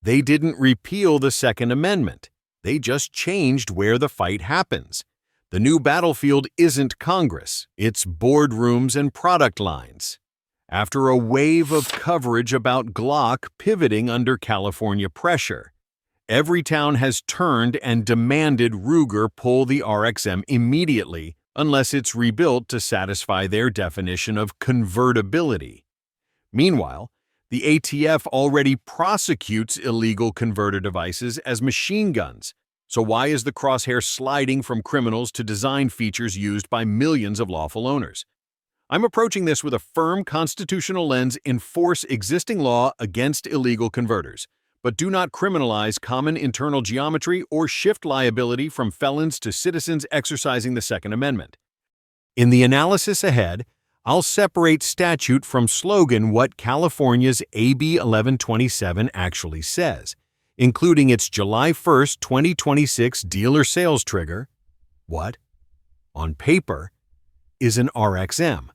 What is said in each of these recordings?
They didn't repeal the Second Amendment. They just changed where the fight happens. The new battlefield isn't Congress, it's boardrooms and product lines. After a wave of coverage about Glock pivoting under California pressure, every town has turned and demanded Ruger pull the RXM immediately unless it's rebuilt to satisfy their definition of convertibility. Meanwhile, the ATF already prosecutes illegal converter devices as machine guns. So why is the crosshair sliding from criminals to design features used by millions of lawful owners? I'm approaching this with a firm constitutional lens: enforce existing law against illegal converters, but do not criminalize common internal geometry or shift liability from felons to citizens exercising the Second Amendment. In the analysis ahead, I'll separate statute from slogan what California's AB 1127 actually says, including its July 1, 2026 dealer sales trigger. What, on paper, is an RXM?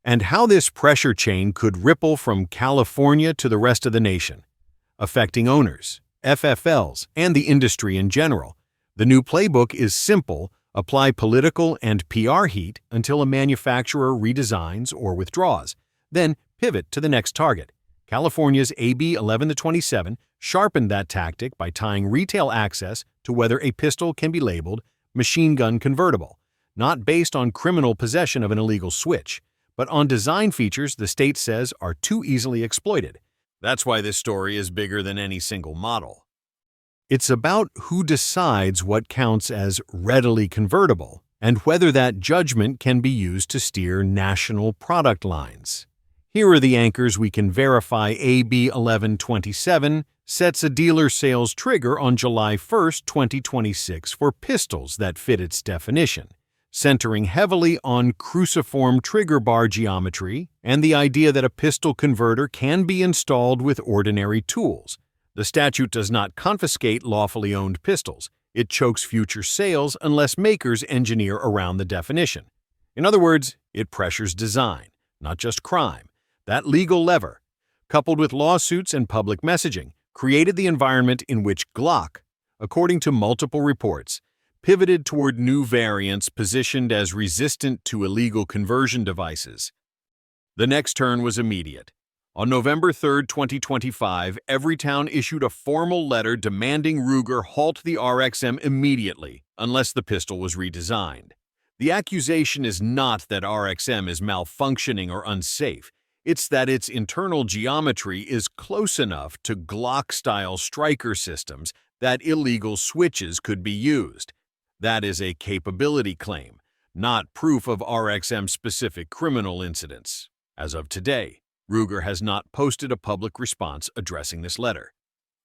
And how this pressure chain could ripple from California to the rest of the nation, affecting owners, FFLs, and the industry in general. The new playbook is simple: apply political and PR heat until a manufacturer redesigns or withdraws, then pivot to the next target. California's AB 1127 sharpened that tactic by tying retail access to whether a pistol can be labeled machine gun convertible, not based on criminal possession of an illegal switch, but on design features the state says are too easily exploited. That's why this story is bigger than any single model. It's about who decides what counts as readily convertible and whether that judgment can be used to steer national product lines. Here are the anchors we can verify. AB 1127 sets a dealer sales trigger on July 1, 2026 for pistols that fit its definition, centering heavily on cruciform trigger bar geometry and the idea that a pistol converter can be installed with ordinary tools. The statute does not confiscate lawfully owned pistols. It chokes future sales unless makers engineer around the definition. In other words, it pressures design, not just crime. That legal lever, coupled with lawsuits and public messaging, created the environment in which Glock, according to multiple reports, pivoted toward new variants positioned as resistant to illegal conversion devices. The next turn was immediate. On November 3, 2025, Everytown issued a formal letter demanding Ruger halt the RXM immediately unless the pistol was redesigned. The accusation is not that RXM is malfunctioning or unsafe. It's that its internal geometry is close enough to Glock-style striker systems that illegal switches could be used. That is a capability claim, not proof of RXM-specific criminal incidents. As of today, Ruger has not posted a public response addressing this letter.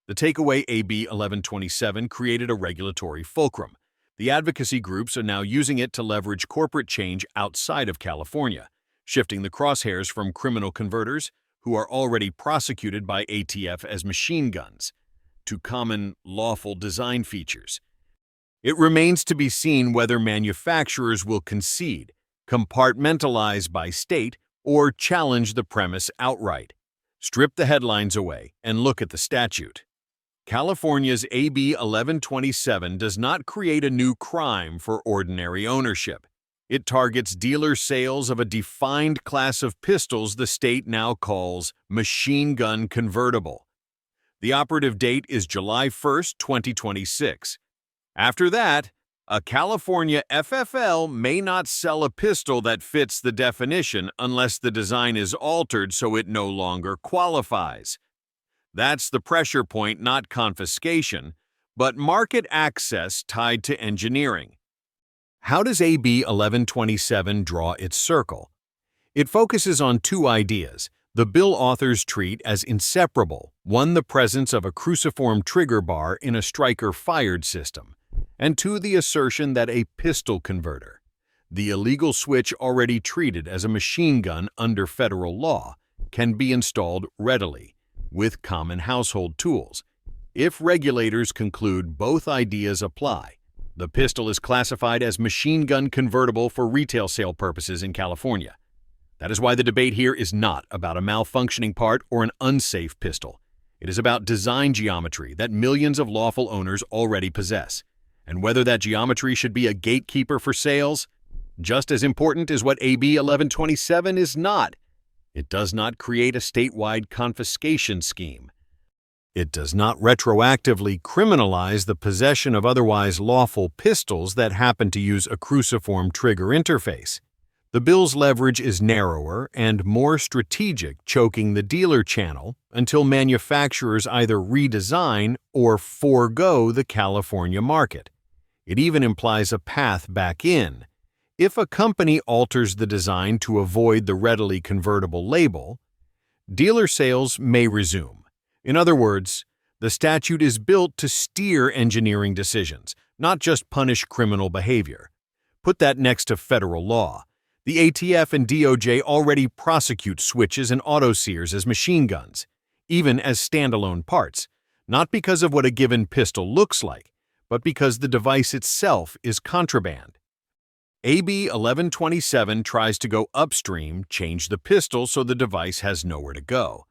The takeaway: AB 1127 created a regulatory fulcrum. The advocacy groups are now using it to leverage corporate change outside of California, shifting the crosshairs from criminal converters, who are already prosecuted by ATF as machine guns, to common lawful design features. It remains to be seen whether manufacturers will concede, compartmentalize by state, or challenge the premise outright. Strip the headlines away and look at the statute. California's AB 1127 does not create a new crime for ordinary ownership. It targets dealer sales of a defined class of pistols the state now calls machine gun convertible. The operative date is July 1, 2026. After that, a California FFL may not sell a pistol that fits the definition unless the design is altered so it no longer qualifies. That's the pressure point, not confiscation, but market access tied to engineering. How does AB 1127 draw its circle? It focuses on two ideas the bill authors treat as inseparable: one, the presence of a cruciform trigger bar in a striker-fired system, and two, the assertion that a pistol converter, the illegal switch already treated as a machine gun under federal law, can be installed readily, with common household tools. If regulators conclude both ideas apply, the pistol is classified as machine gun convertible for retail sale purposes in California. That is why the debate here is not about a malfunctioning part or an unsafe pistol. It is about design geometry that millions of lawful owners already possess. And whether that geometry should be a gatekeeper for sales, just as important as what AB 1127 is not. It does not create a statewide confiscation scheme. It does not retroactively criminalize the possession of otherwise lawful pistols that happen to use a cruciform trigger interface. The bill's leverage is narrower and more strategic, choking the dealer channel until manufacturers either redesign or forego the California market. It even implies a path back in. If a company alters the design to avoid the readily convertible label, dealer sales may resume. In other words, the statute is built to steer engineering decisions, not just punish criminal behavior. Put that next to federal law. The ATF and DOJ already prosecute switches and autosears as machine guns, even as standalone parts, not because of what a given pistol looks like, but because the device itself is contraband. AB 1127 tries to go upstream, change the pistol so the device has nowhere to go.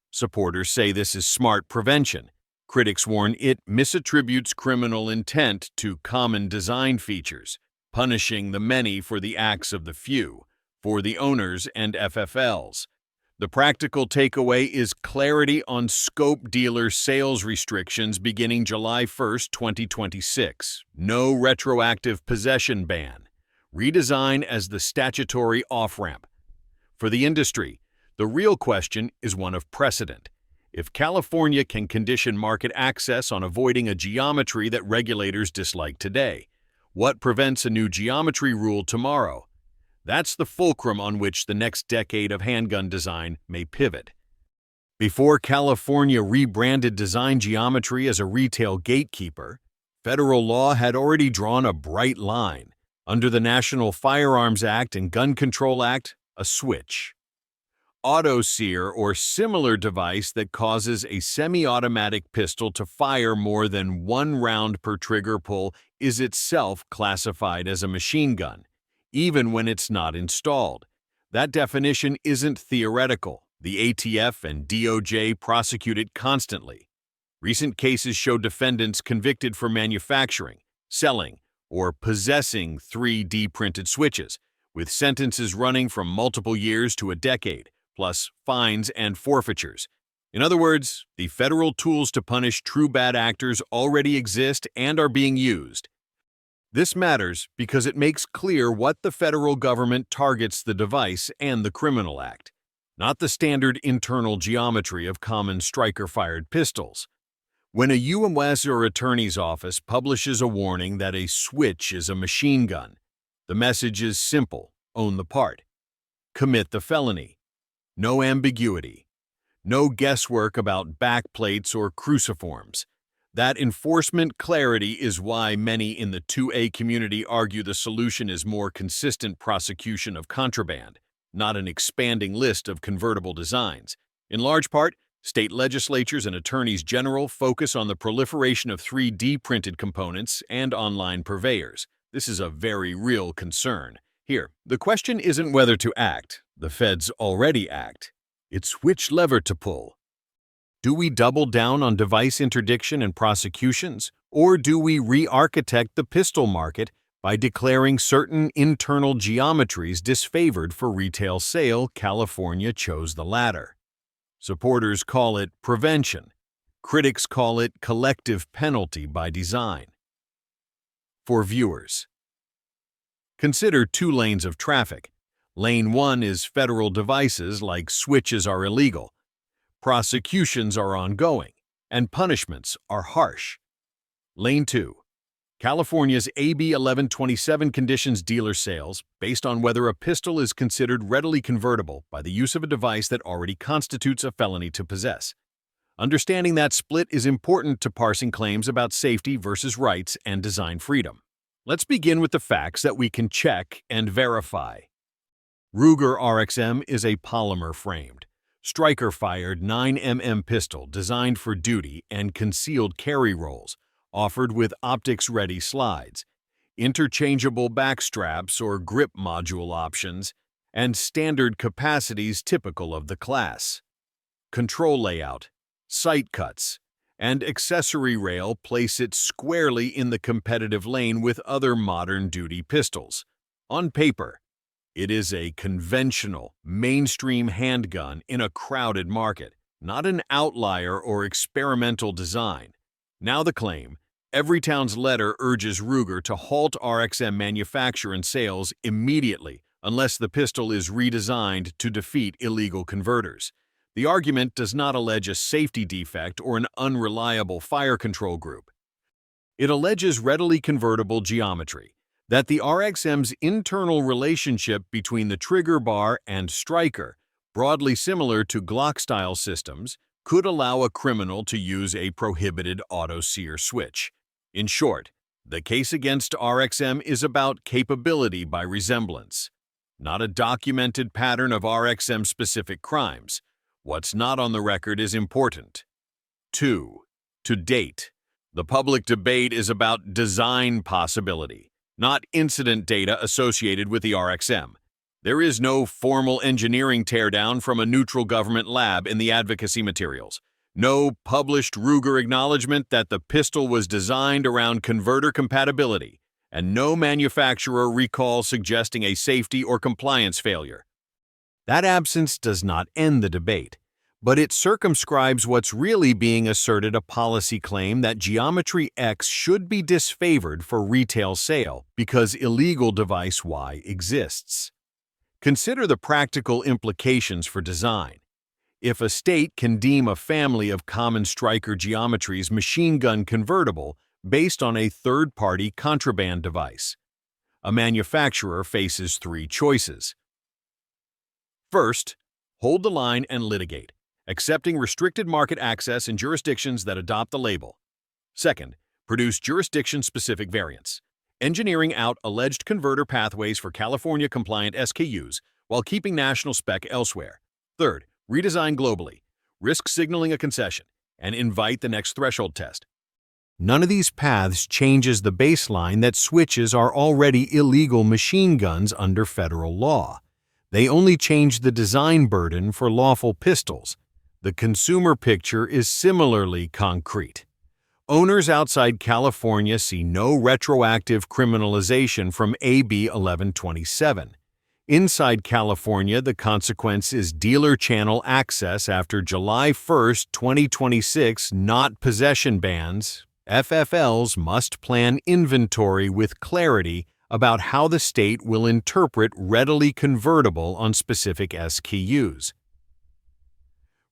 Supporters say this is smart prevention. Critics warn it misattributes criminal intent to common design features, punishing the many for the acts of the few, for the owners and FFLs. The practical takeaway is clarity on scope dealer sales restrictions beginning July 1, 2026. No retroactive possession ban. Redesign as the statutory off-ramp. For the industry, the real question is one of precedent. If California can condition market access on avoiding a geometry that regulators dislike today, what prevents a new geometry rule tomorrow? That's the fulcrum on which the next decade of handgun design may pivot. Before California rebranded design geometry as a retail gatekeeper, federal law had already drawn a bright line. Under the National Firearms Act and Gun Control Act, a switch. Autosear or similar device that causes a semi-automatic pistol to fire more than one round per trigger pull is itself classified as a machine gun, even when it's not installed. That definition isn't theoretical. The ATF and DOJ prosecute it constantly. Recent cases show defendants convicted for manufacturing, selling, or possessing 3D printed switches, with sentences running from multiple years to a decade, plus fines and forfeitures. In other words, the federal tools to punish true bad actors already exist and are being used. This matters because it makes clear what the federal government targets the device and the criminal act, not the standard internal geometry of common striker-fired pistols. When a U.S. or attorney's office publishes a warning that a switch is a machine gun, the message is simple: own the part. Commit the felony. No ambiguity. No guesswork about backplates or cruciforms. That enforcement clarity is why many in the 2A community argue the solution is more consistent prosecution of contraband, not an expanding list of convertible designs. In large part, state legislatures and attorneys general focus on the proliferation of 3D printed components and online purveyors. This is a very real concern. Here, the question isn't whether to act. The feds already act. It's which lever to pull. Do we double down on device interdiction and prosecutions, or do we re-architect the pistol market by declaring certain internal geometries disfavored for retail sale? California chose the latter. Supporters call it prevention. Critics call it collective penalty by design. For viewers, consider two lanes of traffic. Lane 1 is federal devices like switches are illegal. Prosecutions are ongoing, and punishments are harsh. Lane 2. California's AB 1127 conditions dealer sales based on whether a pistol is considered readily convertible by the use of a device that already constitutes a felony to possess. Understanding that split is important to parsing claims about safety versus rights and design freedom. Let's begin with the facts that we can check and verify. Ruger RXM is a polymer-framed, striker-fired 9mm pistol designed for duty and concealed carry rolls, offered with optics-ready slides, interchangeable back straps or grip module options, and standard capacities typical of the class. Control layout: sight cuts, and accessory rail place it squarely in the competitive lane with other modern duty pistols. On paper, it is a conventional, mainstream handgun in a crowded market, not an outlier or experimental design. Now the claim: Everytown's letter urges Ruger to halt RXM manufacture and sales immediately unless the pistol is redesigned to defeat illegal converters. The argument does not allege a safety defect or an unreliable fire control group. It alleges readily convertible geometry, that the RXM's internal relationship between the trigger bar and striker, broadly similar to Glock-style systems, could allow a criminal to use a prohibited auto-sear switch. In short, the case against RXM is about capability by resemblance, not a documented pattern of RXM-specific crimes. What's not on the record is important. 2. To date, the public debate is about design possibility, not incident data associated with the RXM. There is no formal engineering teardown from a neutral government lab in the advocacy materials. No published Ruger acknowledgement that the pistol was designed around converter compatibility, and no manufacturer recall suggesting a safety or compliance failure. That absence does not end the debate, but it circumscribes what's really being asserted: a policy claim that Geometry X should be disfavored for retail sale because illegal device Y exists. Consider the practical implications for design. If a state can deem a family of common striker geometries machine gun convertible based on a third-party contraband device, a manufacturer faces 3 choices. First, hold the line and litigate, accepting restricted market access in jurisdictions that adopt the label. Second, produce jurisdiction-specific variants, engineering out alleged converter pathways for California-compliant SKUs while keeping national spec elsewhere. Third, redesign globally, risk signaling a concession, and invite the next threshold test. None of these paths changes the baseline that switches are already illegal machine guns under federal law. They only change the design burden for lawful pistols. The consumer picture is similarly concrete. Owners outside California see no retroactive criminalization from AB 1127. Inside California, the consequence is dealer channel access after July 1, 2026, not possession bans. FFLs must plan inventory with clarity about how the state will interpret readily convertible on specific SKUs.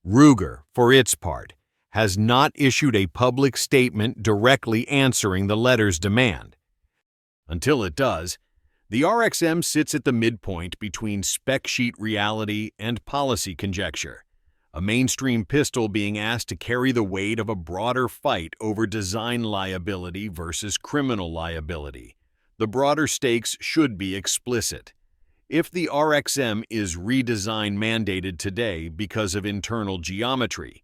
Ruger, for its part, has not issued a public statement directly answering the letter's demand. Until it does, the RXM sits at the midpoint between spec sheet reality and policy conjecture, a mainstream pistol being asked to carry the weight of a broader fight over design liability versus criminal liability. The broader stakes should be explicit. If the RXM is redesign mandated today because of internal geometry,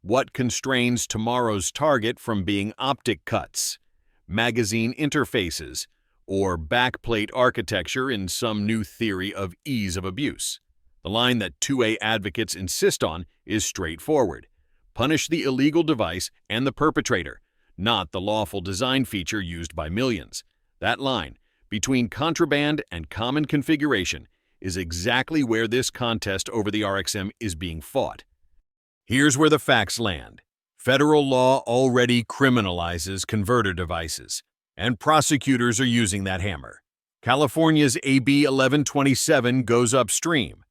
what constrains tomorrow's target from being optic cuts, magazine interfaces, or backplate architecture in some new theory of ease of abuse? The line that 2A advocates insist on is straightforward: punish the illegal device and the perpetrator, not the lawful design feature used by millions. That line, between contraband and common configuration, is exactly where this contest over the RXM is being fought. Here's where the facts land. Federal law already criminalizes converter devices, and prosecutors are using that hammer. California's AB 1127 goes upstream,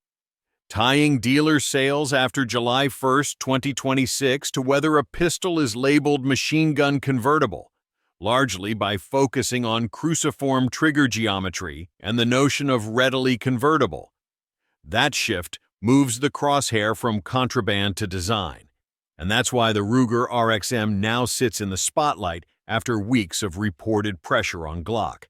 tying dealer sales after July 1, 2026 to whether a pistol is labeled machine gun convertible, largely by focusing on cruciform trigger geometry and the notion of readily convertible. That shift moves the crosshair from contraband to design, and that's why the Ruger RXM now sits in the spotlight after weeks of reported pressure on Glock.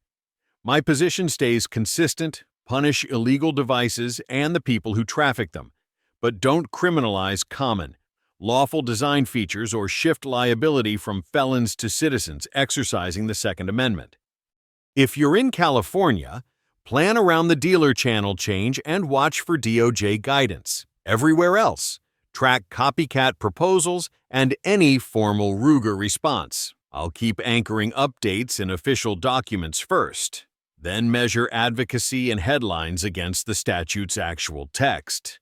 My position stays consistent: punish illegal devices and the people who traffic them, but don't criminalize common, lawful design features or shift liability from felons to citizens exercising the Second Amendment. If you're in California, plan around the dealer channel change and watch for DOJ guidance. Everywhere else, track copycat proposals, and any formal Ruger response. I'll keep anchoring updates in official documents first, then measure advocacy and headlines against the statute's actual text.